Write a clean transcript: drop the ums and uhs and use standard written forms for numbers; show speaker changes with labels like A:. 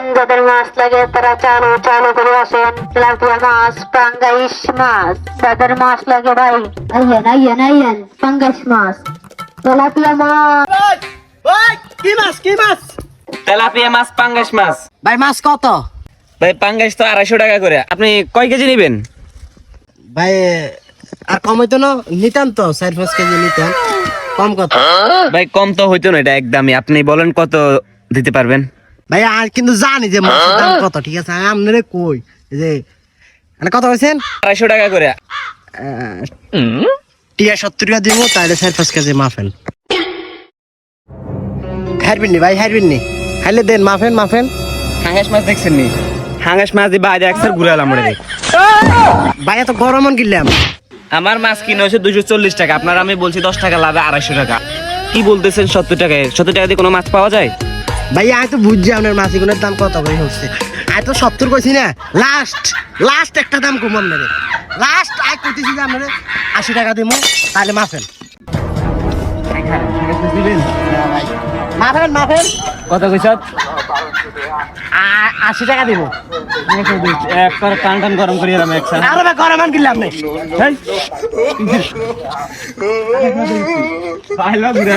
A: আসেন, যাদের মাছ লাগে তারা চালু চালু করে আসেন। তেলাপিয়া মাছ, পাঙ্গাইশ মাছ, যাদের মাছ লাগে ভাই আইয়েন আইয়েন আইয়েন। পাঙ্গাইশ মাছ, তেলাপিয়া মাছ।
B: কি মাছ কি মাছ?
C: তেলাপিয়া মাছ, পাঙ্গাস মাছ।
B: ভাই মাছ কত?
C: ভাই পাঙ্গাস তো 250 টাকা করে। আপনি কয় কেজি নেবেন?
B: ভাই আর কম হইতো না? নিতাম তো 4-5 কেজি নিতাম। কম কত?
C: ভাই কম তো হইতো না, এটা একদমই। আপনি বলেন কত দিতে পারবেন?
B: ভাই আর কিন্তু জানি যে মাছের দাম কত, ঠিক আছে? আমি আপনারে কই যে মানে কত হইছেন?
C: 250 টাকা করে।
B: টিয়া 70 টাকা দিব, তাহলে 4-5 কেজি মাফেন। হারবিন নি ভাই, হারবিন নি, খাইলে দেন মাফেন মাফেন।
C: হাঙ্গাস মাছ দেখছেন নি? হাঙ্গাস মাছ দিবা আজ একসার ঘুরালাম রে।
B: ভাই এত গরম কিনলাম।
C: আমার মাছ কিনে হচ্ছে 240 টাকা, আপনার আমি বলছি 10 টাকা লাভে 250 টাকা। কি বলতেছেন 70 টাকায়? 70 টাকা দিয়ে কোনো মাছ পাওয়া যায়?
B: ভাই আমি তো বুঝছি আপনার মাছিগুলোর দাম কত করে হচ্ছে। আমি তো 70 কইছি না, লাস্ট লাস্ট একটা দাম কম আপনারে। লাস্ট আই কইতেছি যে আপনারে 80 টাকা দিমু, তাহলে মাফেন। মাফেন মাফেন।
C: কত কইছ?
B: 80 টাকা দিব।
C: এক করে টান টান গরম করিয়ে দিলাম একসাথে।
B: আরে ভাই গরম কিনলাম না।
C: পাইলা ঘুরে